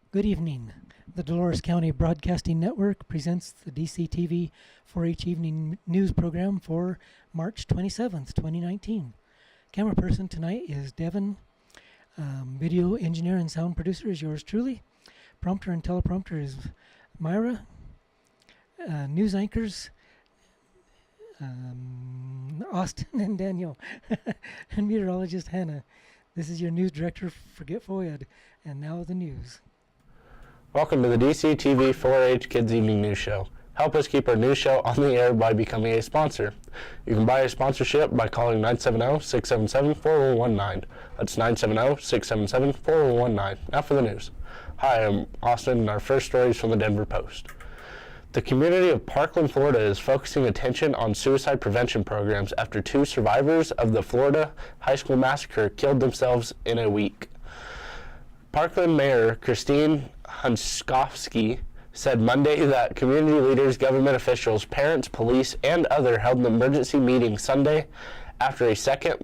Good evening. The Dolores County Broadcasting Network presents the DCTV 4-H Evening News Program for March 27th, 2019. Camera person tonight is Devin. Video engineer and sound producer is yours truly. Prompter and teleprompter is Myra. News anchors, Austin and Daniel. And meteorologist Hannah. This is your news director, Forget Foyad. And now the news. Welcome to the DCTV 4-H Kids Evening News Show. Help us keep our news show on the air by becoming a sponsor. You can buy a sponsorship by calling 970-677-4119. That's 970-677-4119. Now for the news. Hi, I'm Austin, and our first story is from the Denver Post. The community of Parkland, Florida is focusing attention on suicide prevention programs after 2 survivors of the Florida high school massacre killed themselves in a week. Parkland Mayor Christine Hunskowski said Monday that community leaders, government officials, parents, police, and others held an emergency meeting Sunday after a second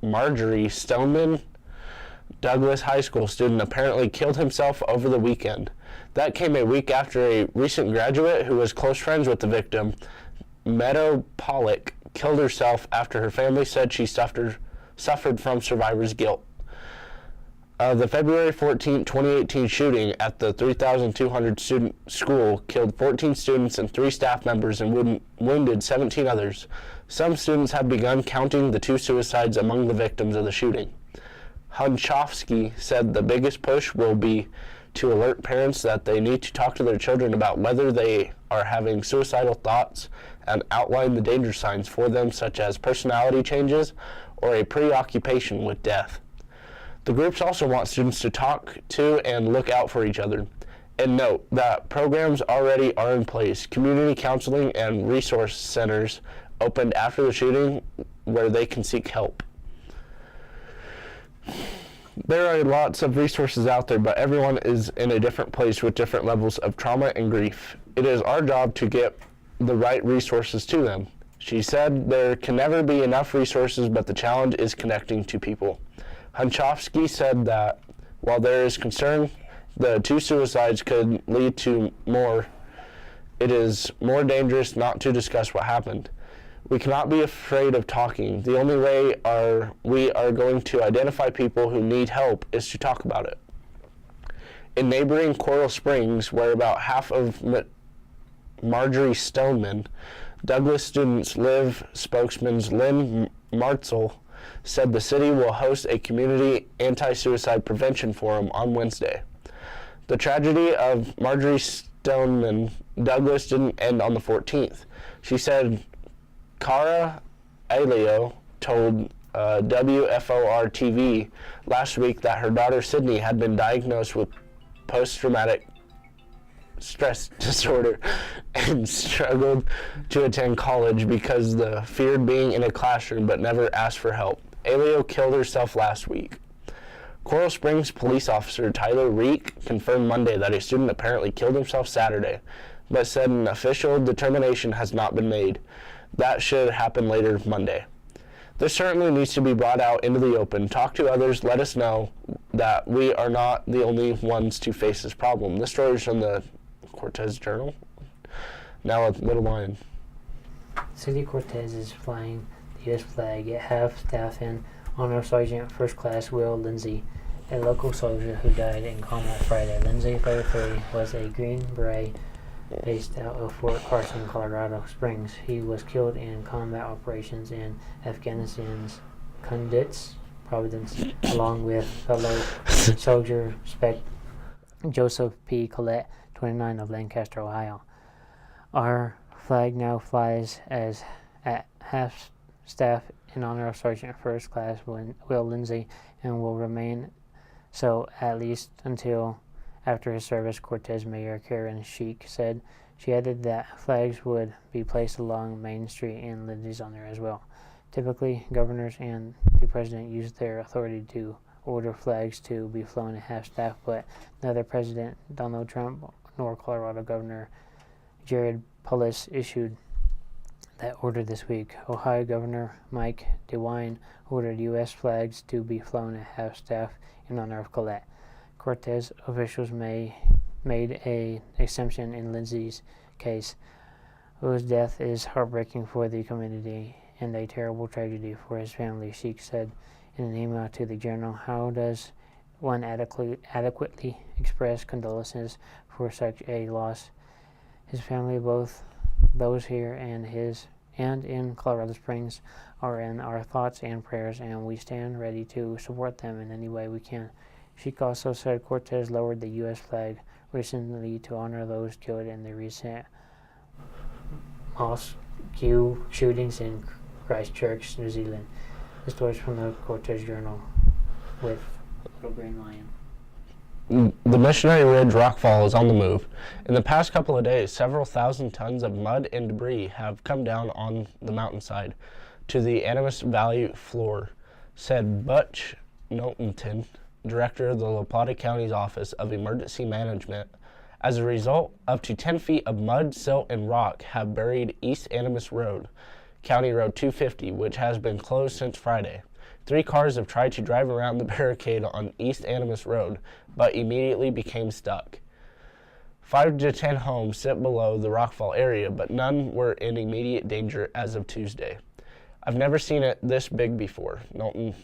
Marjory Stoneman Douglas High School student apparently killed himself over the weekend. That came a week after a recent graduate who was close friends with the victim, Meadow Pollock, killed herself after her family said she suffered from survivor's guilt. The February 14, 2018 shooting at the 3,200 student school killed 14 students and 3 staff members and wounded 17 others. Some students have begun counting the 2 suicides among the victims of the shooting. Hunchofsky said the biggest push will be to alert parents that they need to talk to their children about whether they are having suicidal thoughts and outline the danger signs for them, such as personality changes or a preoccupation with death. The groups also want students to talk to and look out for each other. And note that programs already are in place. Community counseling and resource centers opened after the shooting where they can seek help. There are lots of resources out there, but everyone is in a different place with different levels of trauma and grief. It is our job to get the right resources to them. She said there can never be enough resources, but the challenge is connecting to people. Hunchofsky said that while there is concern the 2 suicides could lead to more, it is more dangerous not to discuss what happened. We cannot be afraid of talking. The only way we are going to identify people who need help is to talk about it. In neighboring Coral Springs, where about half of Marjory Stoneman Douglas students live, spokesman Lynn Martzel said the city will host a community anti-suicide prevention forum on Wednesday. The tragedy of Marjory Stoneman Douglas didn't end on the 14th. She said Cara Aleo told WFOR-TV last week that her daughter Sydney had been diagnosed with post-traumatic stress disorder and struggled to attend college because the feared being in a classroom but never asked for help. Aleo killed herself last week. Coral Springs police officer Tyler Reek confirmed Monday that a student apparently killed himself Saturday, but said an official determination has not been made. That should happen later Monday. This certainly needs to be brought out into the open. Talk to others. Let us know that we are not the only ones to face this problem. This story is from the Cortez Journal. Now a Little Lion. City Cortez is flying the U.S. flag at half-staff in honor of Sergeant First Class Will Lindsay, a local soldier who died in combat Friday. Lindsay, 33, was a Green Beret based out of Fort Carson, Colorado Springs. He was killed in combat operations in Afghanistan's Kunduz province, along with fellow soldier Joseph P. Collette, 29, of Lancaster, Ohio. Our flag now flies as at half-staff in honor of Sergeant First Class Will Lindsay and will remain so at least until after his service, Cortez Mayor Karen Sheik said. She added that flags would be placed along Main Street in Lindsay's honor as well. Typically, governors and the president use their authority to order flags to be flown at half-staff, but neither President Donald Trump nor Colorado Governor Jared Polis issued that order this week. Ohio Governor Mike DeWine ordered U.S. flags to be flown at half-staff in honor of Collette. Cortez officials made an exemption in Lindsay's case, whose death is heartbreaking for the community and a terrible tragedy for his family, Sheik said in an email to the Journal. How does one adequately express condolences for such a loss? His family, both those here and in Colorado Springs, are in our thoughts and prayers, and we stand ready to support them in any way we can. Sheik also said Cortez lowered the U.S. flag recently to honor those killed in the recent mosque shootings in Christchurch, New Zealand. The stories from the Cortez Journal with Little Green Lion. The Missionary Ridge rockfall is on the move. In the past couple of days, several thousand tons of mud and debris have come down on the mountainside to the Animas Valley floor, said Butch Knowlton, director of the La Plata County's Office of Emergency Management. As a result, up to 10 feet of mud, silt, and rock have buried East Animas Road, County Road 250, which has been closed since Friday. 3 cars have tried to drive around the barricade on East Animas Road, but immediately became stuck. 5 to 10 homes sit below the rockfall area, but none were in immediate danger as of Tuesday. I've never seen it this big before, Knowlton,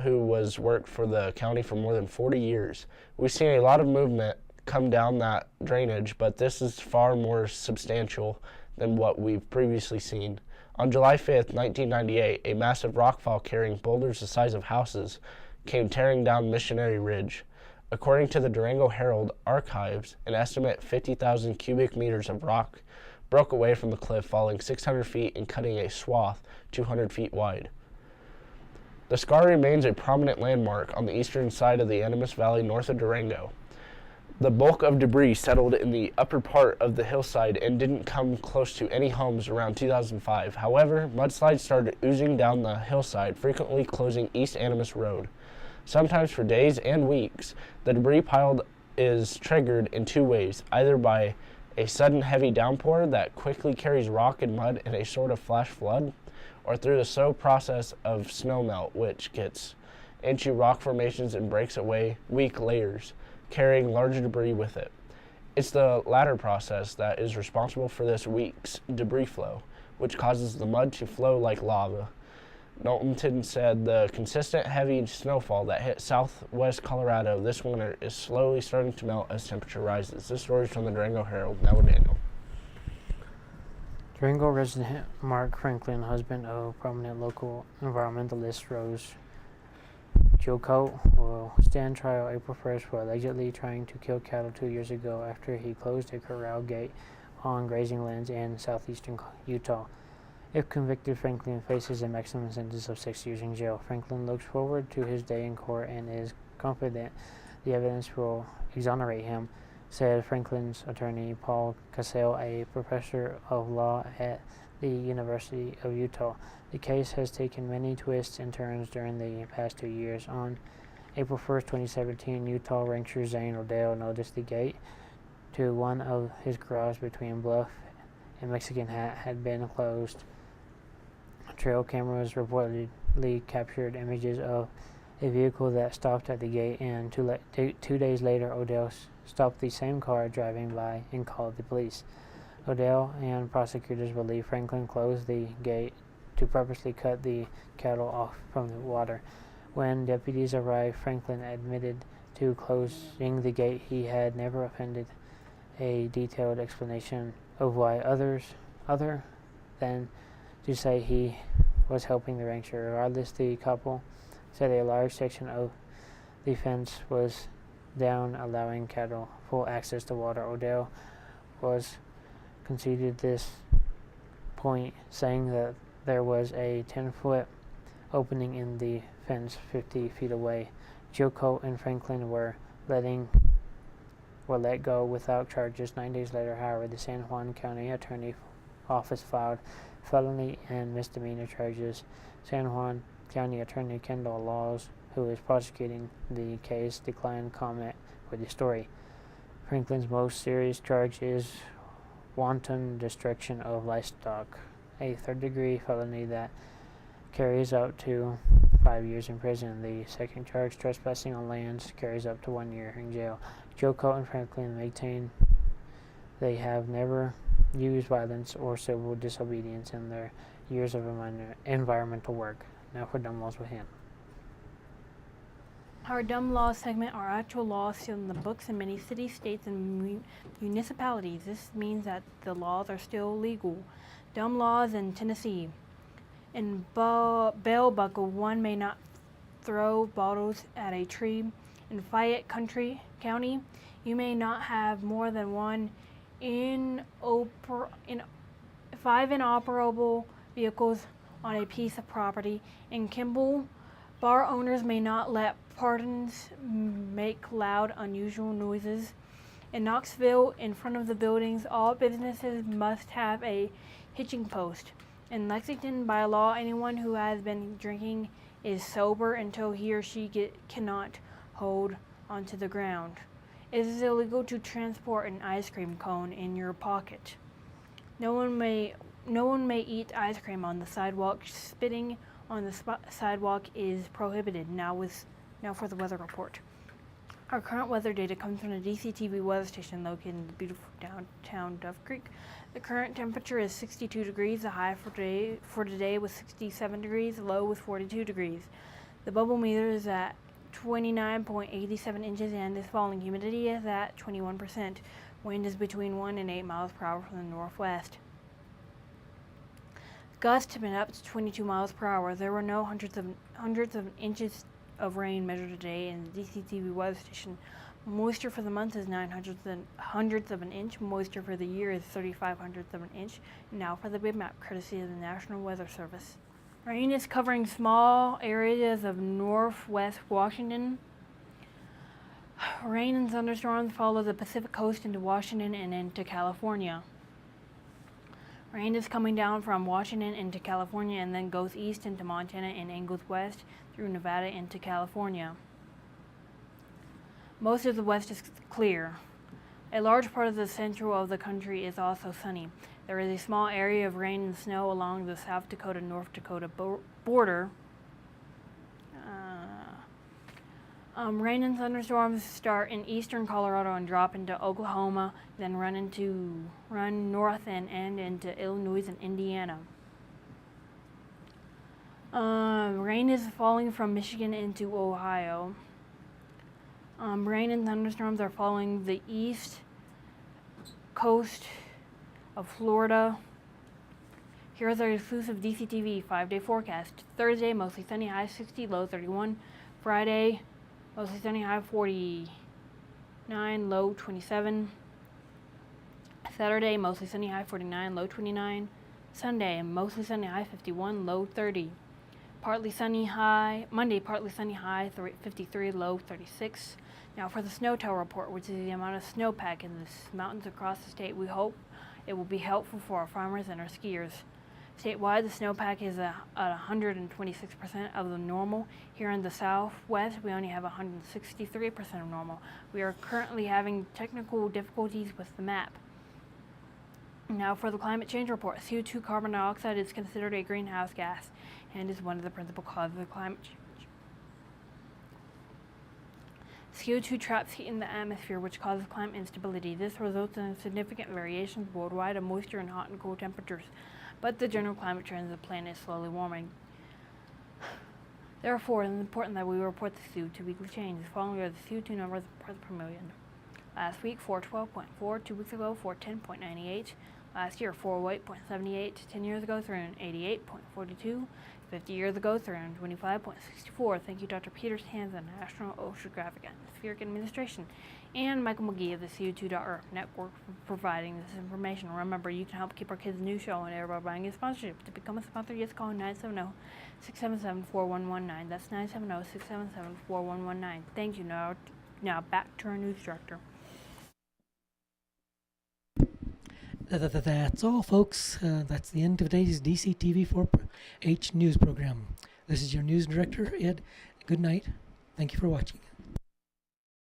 who was worked for the county for more than 40 years. We've seen a lot of movement come down that drainage, but this is far more substantial than what we've previously seen. On July 5th, 1998, a massive rockfall carrying boulders the size of houses came tearing down Missionary Ridge. According to the Durango Herald archives, an estimate 50,000 cubic meters of rock broke away from the cliff, falling 600 feet and cutting a swath 200 feet wide. The scar remains a prominent landmark on the eastern side of the Animas Valley north of Durango. The bulk of debris settled in the upper part of the hillside and didn't come close to any homes around 2005. However, mudslides started oozing down the hillside, frequently closing East Animas Road. Sometimes for days and weeks, the debris pile is triggered in 2 ways, either by a sudden heavy downpour that quickly carries rock and mud in a sort of flash flood, or through the slow process of snowmelt, which gets into rock formations and breaks away weak layers, carrying larger debris with it. It's the latter process that is responsible for this week's debris flow, which causes the mud to flow like lava. Knowlton said the consistent heavy snowfall that hit southwest Colorado this winter is slowly starting to melt as temperature rises. This story is from the Durango Herald. Now with Daniel. Durango resident Mark Franklin, husband of prominent local environmentalist Rose Chilcote, will stand trial April 1st for allegedly trying to kill cattle 2 years ago after he closed a corral gate on grazing lands in southeastern Utah. If convicted, Franklin faces a maximum sentence of 6 years in jail. Franklin looks forward to his day in court and is confident the evidence will exonerate him, said Franklin's attorney Paul Cassell, a professor of law at the University of Utah. The case has taken many twists and turns during the past 2 years. On April 1st, 2017, Utah rancher Zane Odell noticed the gate to one of his corrals between Bluff and Mexican Hat had been closed. Trail cameras reportedly captured images of a vehicle that stopped at the gate, and 2 days later, Odell stopped the same car driving by and called the police. Odell and prosecutors believe Franklin closed the gate to purposely cut the cattle off from the water. When deputies arrived, Franklin admitted to closing the gate. He had never offended a detailed explanation of why, other than to say he was helping the rancher. Regardless, the couple said a large section of the fence was down, allowing cattle full access to water. Odell was conceded this point, saying that there was a 10-foot opening in the fence 50 feet away. Chilcote and Franklin were let go without charges. 9 days later, however, the San Juan County Attorney Office filed felony and misdemeanor charges. San Juan County Attorney Kendall Laws, who is prosecuting the case, declined comment for the story. Franklin's most serious charge is wanton destruction of livestock, a third-degree felony that carries up to 5 years in prison. The second charge, trespassing on lands, carries up to 1 year in jail. Joe Colton Franklin maintain they have never used violence or civil disobedience in their years of environmental work. Now for dumb laws with him. Our dumb laws segment are actual laws still in the books in many cities, states, and municipalities. This means that the laws are still legal. Dumb laws in Tennessee. In Bell Buckle, one may not throw bottles at a tree. In Fayette County, you may not have more than one five inoperable vehicles on a piece of property. In Kimball, bar owners may not let patrons make loud, unusual noises. In Knoxville, in front of the buildings, all businesses must have a hitching post. In Lexington, by law, anyone who has been drinking is sober until he or she cannot hold onto the ground. It is illegal to transport an ice cream cone in your pocket. No one may eat ice cream on the sidewalk. Spitting on the sidewalk is prohibited. Now for the weather report. Our current weather data comes from the DCTV weather station located in the beautiful downtown Dove Creek. The current temperature is 62 degrees. The high for today was 67 degrees. The low was 42 degrees. The bubble meter is at 29.87 inches and this falling humidity is at 21%. Wind is between 1 and 8 miles per hour from the northwest. Gusts have been up to 22 miles per hour. There were no hundreds of inches of rain measured today in the DCTV weather station. Moisture for the month is 900ths of an inch. Moisture for the year is 3500ths of an inch. Now for the big map, courtesy of the National Weather Service. Rain is covering small areas of northwest Washington. Rain and thunderstorms follow the Pacific coast into Washington and into California. Rain is coming down from Washington into California and then goes east into Montana and angles west through Nevada into California. Most of the west is clear. A large part of the central of the country is also sunny. There is a small area of rain and snow along the South Dakota-North Dakota border. Rain and thunderstorms start in eastern Colorado and drop into Oklahoma, then run north and end into Illinois and Indiana. Rain is falling from Michigan into Ohio. Rain and thunderstorms are following the east coast of Florida. Here's our exclusive DCTV 5-day forecast. Thursday, mostly sunny, high 60, low 31. Friday, mostly sunny, high 49, low 27. Saturday, mostly sunny, high 49, low 29. Sunday, mostly sunny, high 51, low 30. Partly sunny high. Monday, partly sunny, high 53, low 36. Now for the snow tail report, which is the amount of snowpack in the mountains across the state. We hope it will be helpful for our farmers and our skiers. Statewide, the snowpack is at 126% of the normal. Here in the southwest, we only have 163% of normal. We are currently having technical difficulties with the map. Now for the climate change report. CO2 carbon dioxide is considered a greenhouse gas and is one of the principal causes of climate change. CO2 traps heat in the atmosphere, which causes climate instability. This results in significant variations worldwide of moisture and hot and cold temperatures, but the general climate trend of the planet is slowly warming. Therefore, it is important that we report the CO2 weekly change. The following are the CO2 numbers parts per million. Last week, 412.4. 2 weeks ago, 410.98. Last year, 408.78. 10 years ago, 388.42. 50 years ago, 325.64. Thank you, Dr. Peter Hansen, National Oceanographic and Atmospheric Administration, and Michael McGee of the CO2.Earth Network for providing this information. Remember, you can help keep our kids' news show on air by buying a sponsorship. To become a sponsor, just call 970-677-4119. That's 970-677-4119. Thank you. Now back to our news director. That's all, folks. That's the end of today's DCTV 4H news program. This is your news director, Ed. Good night. Thank you for watching.